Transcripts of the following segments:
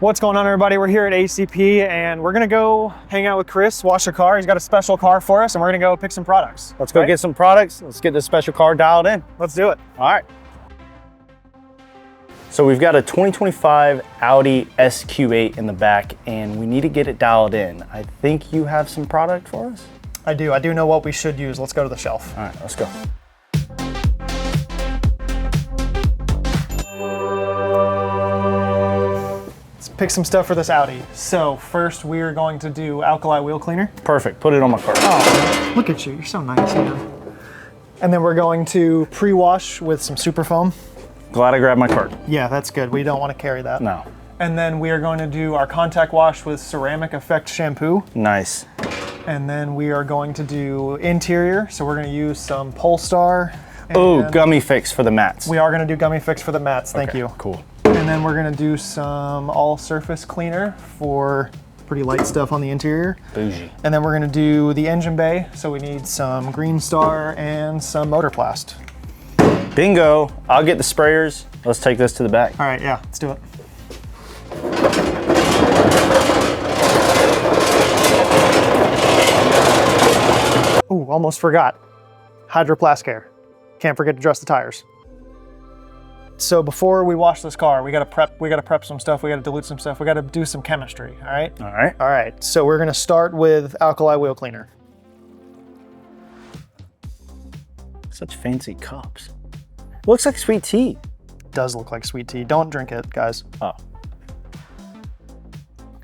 What's going on, everybody? We're here at ACP and we're gonna go hang out with Chris, wash the car. He's got a special car for us and we're gonna go pick some products. Let's go get some products. Let's get this special car dialed in. Let's do it. All right. So we've got a 2025 Audi SQ8 in the back and we need to get it dialed in. I think you have some product for us? I do know what we should use. Let's go to the shelf. All right, let's go. Let's pick some stuff for this Audi. So first we are going to do Alkali wheel cleaner. Perfect, put it on my car. Oh, look at you, you're so nice, man. And then we're going to pre-wash with some super foam. Glad I grabbed my cart. Yeah, that's good. We don't want to carry that. No. And then we are going to do our contact wash with ceramic effect shampoo. Nice. And then we are going to do interior. So we're going to use some Pol Star. Oh, gummy fix for the mats. We are going to do gummy fix for the mats. Thank you. Cool. And then we're going to do some all surface cleaner for pretty light stuff on the interior. Bougie. And then we're going to do the engine bay. So we need some Green Star and some Motorplast. Bingo. I'll get the sprayers. Let's take this to the back. All right, yeah, let's do it. Ooh, almost forgot. Hydroplast care. Can't forget to dress the tires. So before we wash this car, we gotta prep some stuff, we gotta dilute some stuff, we gotta do some chemistry, all right? All right. All right, so we're gonna start with Alkali wheel cleaner. Such fancy cups. Looks like sweet tea. Does look like sweet tea. Don't drink it, guys. Oh.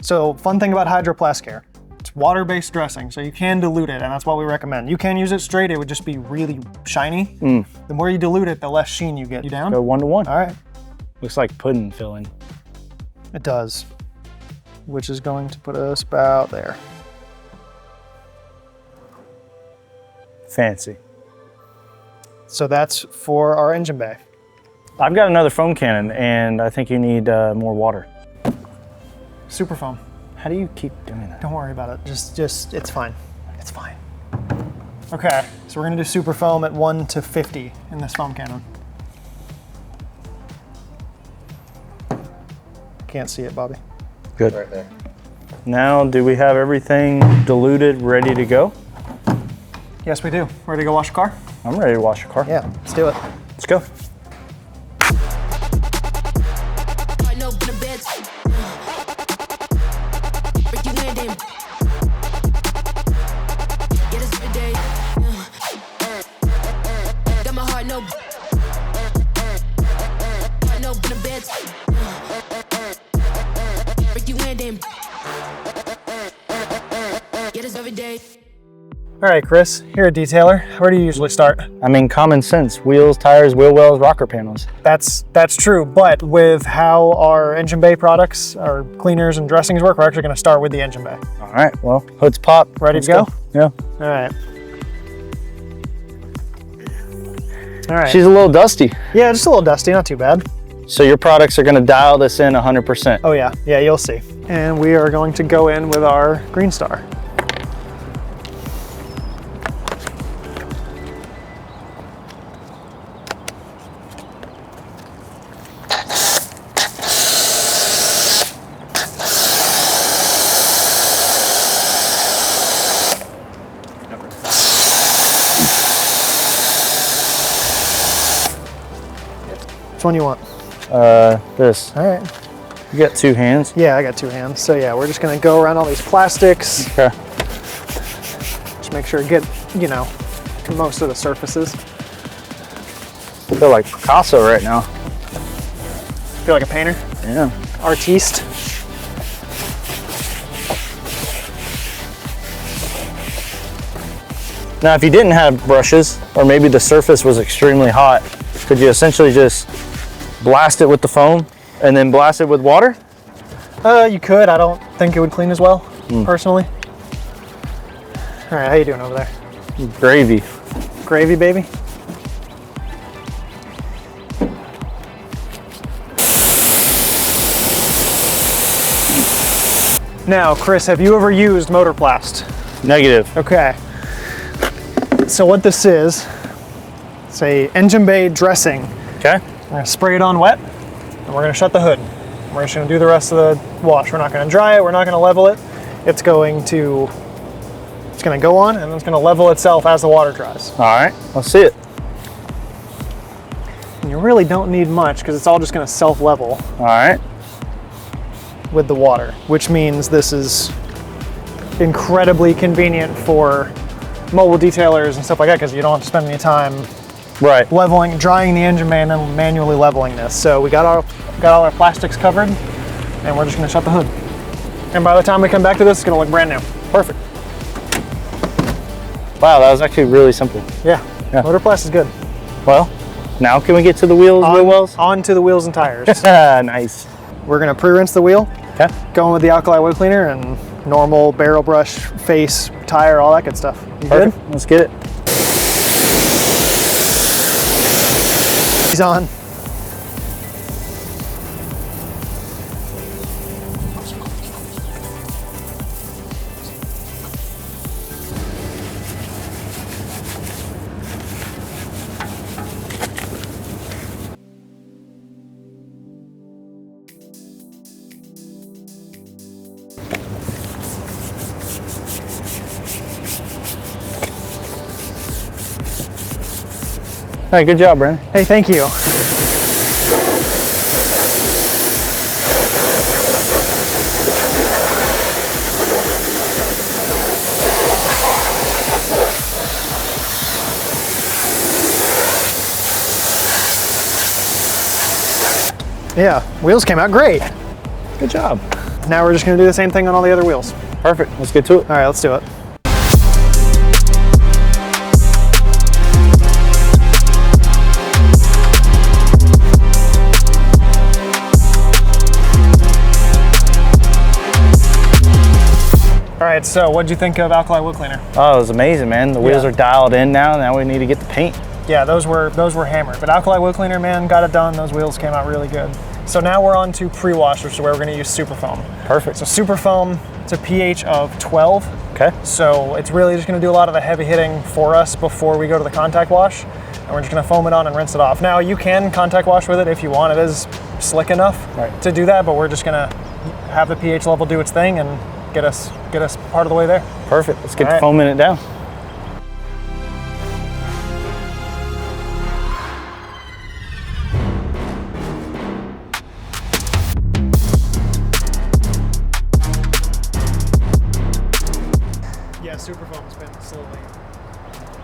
So fun thing about Hydroplast care, it's water-based dressing, so you can dilute it, and that's what we recommend. You can use it straight, it would just be really shiny. The more you dilute it, the less sheen you get. You down? Go 1-to-1. All right. Looks like pudding filling. It does, which is going to put us about there. Fancy. So that's for our engine bay. I've got another foam cannon and I think you need more water. Super foam. How do you keep doing that? Don't worry about it. Just, it's fine. It's fine. Okay, so we're gonna do super foam at 1 to 50 in this foam cannon. Can't see it, Bobby. Good. Right there. Now, do we have everything diluted, ready to go? Yes, we do. Ready to go wash the car? I'm ready to wash your car. Yeah, let's do it. Let's go. All right, Chris, you're a detailer. Where do you usually start? I mean, common sense. Wheels, tires, wheel wells, rocker panels. That's true, but with how our engine bay products, our cleaners and dressings work, we're actually gonna start with the engine bay. All right, well, hoods pop. Ready to go? Yeah. All right. All right. She's a little dusty. Yeah, just a little dusty, not too bad. So your products are gonna dial this in 100%. Oh yeah, you'll see. And we are going to go in with our Green Star. Which one you want? This. All right. You got 2 hands. Yeah, I got 2 hands. So yeah, we're just gonna go around all these plastics. Okay. Just make sure to get, to most of the surfaces. I feel like Picasso right now. Feel like a painter? Yeah. Artiste. Now, if you didn't have brushes, or maybe the surface was extremely hot, could you essentially just blast it with the foam and then blast it with water? You could. I don't think it would clean as well, personally. All right, how you doing over there? Gravy. Gravy, baby? Now, Chris, have you ever used Motorplast? Negative. Okay. So what this is, it's a engine bay dressing. Okay. We're gonna spray it on wet, and we're gonna shut the hood. We're just gonna do the rest of the wash. We're not gonna dry it, we're not gonna level it. It's gonna go on and it's gonna level itself as the water dries. All right, let's see it. And you really don't need much because it's all just gonna self-level All right. with the water, which means this is incredibly convenient for mobile detailers and stuff like that because you don't have to spend any time Right. leveling, drying the engine bay and then manually leveling this. So we got all our plastics covered and we're just gonna shut the hood. And by the time we come back to this, it's gonna look brand new. Perfect. Wow, that was actually really simple. Yeah. Motorplast is good. Well, now can we get to the wheels, wheel wells? On to the wheels and tires. Nice. We're gonna pre-rinse the wheel, Okay. going with the Alkali wheel cleaner and normal barrel brush, face, tire, all that good stuff. You Perfect. good? Let's get it. He's on. Hey, good job, Brandon. Hey, thank you. Yeah, wheels came out great. Good job. Now we're just gonna do the same thing on all the other wheels. Perfect. Let's get to it. All right, let's do it. All right, so what'd you think of Alkali Wheel Cleaner? Oh, it was amazing, man. The wheels are dialed in now. Now we need to get the paint. Yeah, those were hammered. But Alkali Wheel Cleaner, man, got it done. Those wheels came out really good. So now we're on to pre-wash, which is where we're gonna use super foam. Perfect. So super foam, it's a pH of 12. Okay. So it's really just gonna do a lot of the heavy hitting for us before we go to the contact wash. And we're just gonna foam it on and rinse it off. Now you can contact wash with it if you want. It is slick enough to do that, but we're just gonna have the pH level do its thing and get us part of the way there. Perfect. Let's get the foam in it down. Yeah, super foam's been slowly.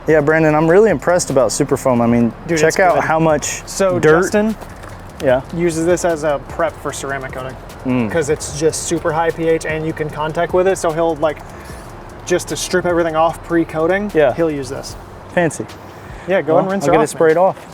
Yeah, Brandon, I'm really impressed about super foam. I mean, Dude, check out good. how much So dirt. Justin Yeah. uses this as a prep for ceramic coating because it's just super high pH and you can contact with it. So he'll just to strip everything off pre-coating, he'll use this. Fancy. Yeah, go and rinse I'll her get off. it sprayed off.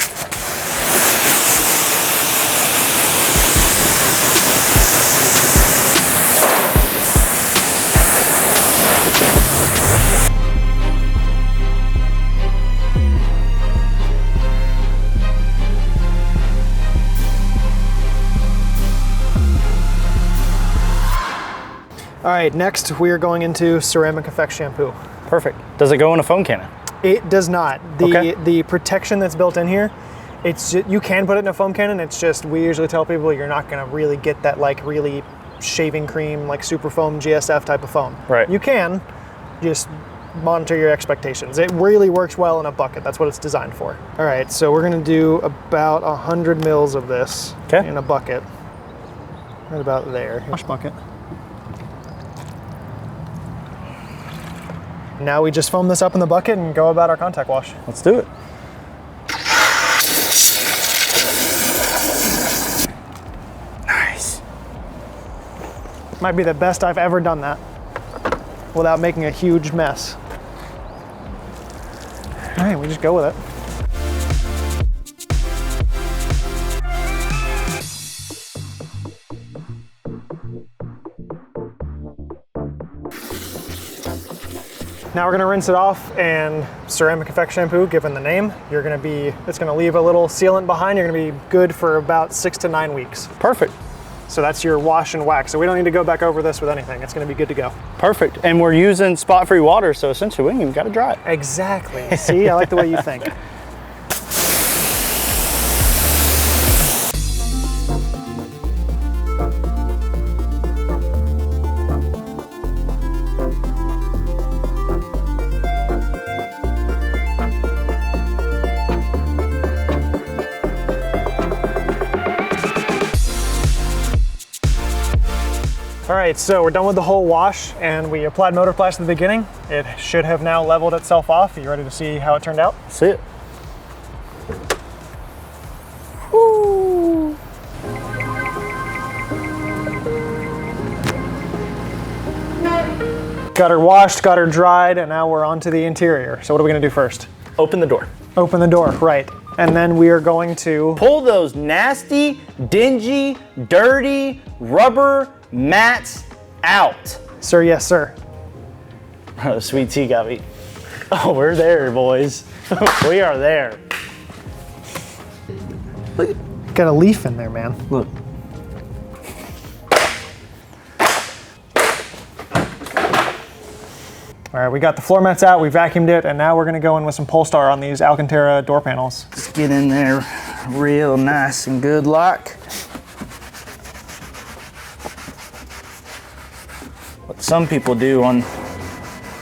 All right, next we are going into Ceramic Effect Shampoo. Perfect. Does it go in a foam cannon? It does not. The protection that's built in here, you can put it in a foam cannon. It's just, we usually tell people you're not gonna really get that really shaving cream, super foam GSF type of foam. Right. You can, just monitor your expectations. It really works well in a bucket. That's what it's designed for. All right, so we're gonna do about 100 mils of this in a bucket. Right about there. Wash bucket. Now we just foam this up in the bucket and go about our contact wash. Let's do it. Nice. Might be the best I've ever done that without making a huge mess. All right, we just go with it. Now we're gonna rinse it off, and Ceramic Effect Shampoo, given the name, it's gonna leave a little sealant behind. You're gonna be good for about 6 to 9 weeks. Perfect. So that's your wash and wax. So we don't need to go back over this with anything. It's gonna be good to go. Perfect. And we're using spot-free water, so essentially we ain't even gotta dry it. Exactly. See, I like the way you think. All right, so we're done with the whole wash and we applied Motorplast at the beginning. It should have now leveled itself off. Are you ready to see how it turned out? See it. Woo! Got her washed, got her dried, and now we're on to the interior. So what are we gonna do first? Open the door. Open the door, right. And then we are going to Pull those nasty, dingy, dirty rubber mats out. Sir, yes, sir. Oh, sweet tea got me. Oh, we're there, boys. We are there. Got a leaf in there, man. Look. All right, we got the floor mats out, we vacuumed it, and now we're gonna go in with some Pol Star on these Alcantara door panels. Let's get in there real nice and good like. What some people do on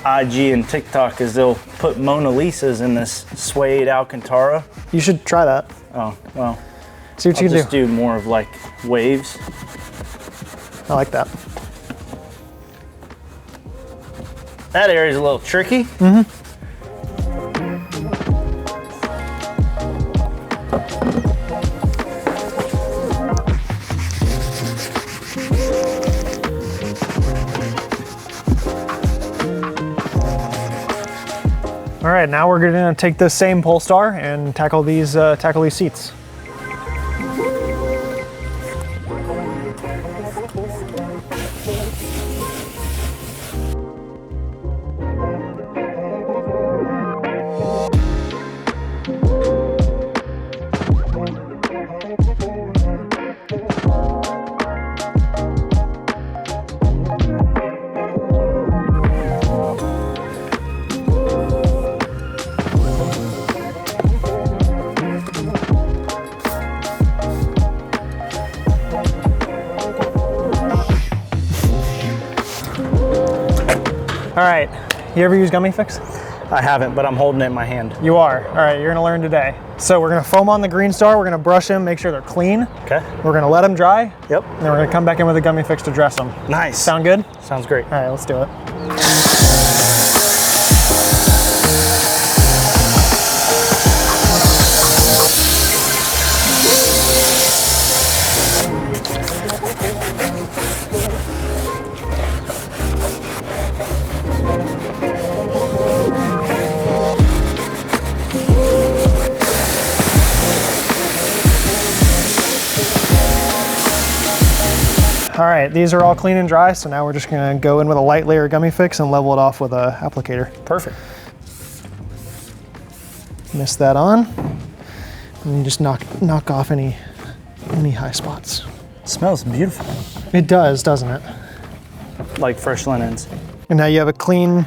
IG and TikTok is they'll put Mona Lisas in this suede Alcantara. You should try that. Oh, well, See what I'll you can just do more of like waves. I like that. That area's a little tricky. All right, now we're gonna take this same Pol Star and tackle these seats. All right, you ever use Gummy Fix? I haven't, but I'm holding it in my hand. You are. All right, you're gonna learn today. So we're gonna foam on the Green Star, we're gonna brush them, make sure they're clean. Okay. We're gonna let them dry, Yep. and then we're gonna come back in with a Gummy Fix to dress them. Nice. Sound good? Sounds great. All right, let's do it. All right, these are all clean and dry, so now we're just gonna go in with a light layer of Gummy Fix and level it off with an applicator. Perfect. Mist that on, and just knock off any high spots. It smells beautiful. It does, doesn't it? Like fresh linens. And now you have a clean,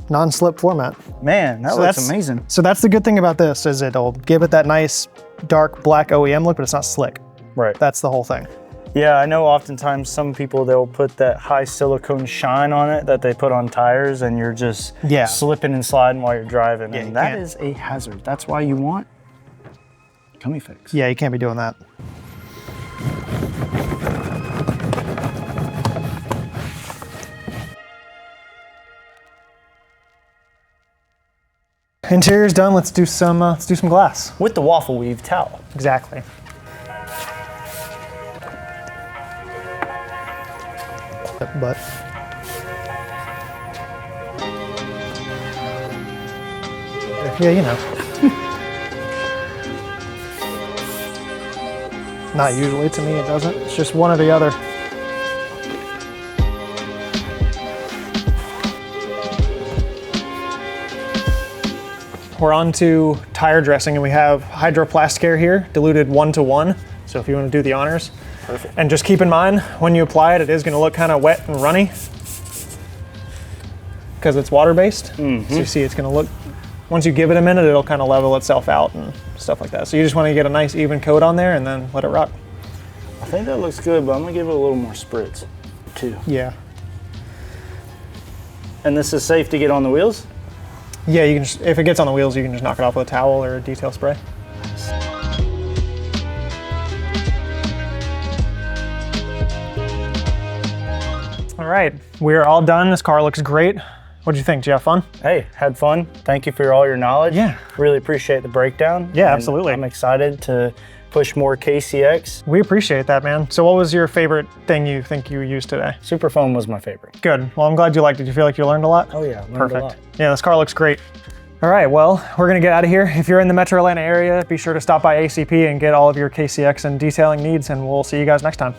non-slip format. Man, that looks amazing. So that's the good thing about this, is it'll give it that nice dark black OEM look, but it's not slick. Right. That's the whole thing. Yeah, I know oftentimes some people, they'll put that high silicone shine on it that they put on tires, and you're just slipping and sliding while you're driving. Yeah, and that is a hazard. That's why you want Gummy Fix. Yeah, you can't be doing that. Interior's done. Let's do some glass. With the waffle weave towel. Exactly. But yeah, you know. Not usually, to me it doesn't. It's just one or the other. We're on to tire dressing, and we have Hydroplast Care here, diluted 1:1. So if you want to do the honors. Perfect. And just keep in mind, when you apply it, it is going to look kind of wet and runny because it's water-based. So you see it's going to look, once you give it a minute, it'll kind of level itself out and stuff like that. So you just want to get a nice even coat on there and then let it rock. I think that looks good, but I'm going to give it a little more spritz too. Yeah. And this is safe to get on the wheels? Yeah, you can just, if it gets on the wheels, you can just knock it off with a towel or a detail spray. right, we're all done. This car looks great. What did you think? Did you have fun? Hey, had fun. Thank you for all your knowledge. Yeah. Really appreciate the breakdown. Yeah, and absolutely. I'm excited to push more KCX. We appreciate that, man. So what was your favorite thing you think you used today? Super foam was my favorite. Good. Well, I'm glad you liked it. Did you feel like you learned a lot? Oh yeah, learned Perfect. a lot. Yeah, this car looks great. All right, well, we're gonna get out of here. If you're in the Metro Atlanta area, be sure to stop by ACP and get all of your KCX and detailing needs, and we'll see you guys next time.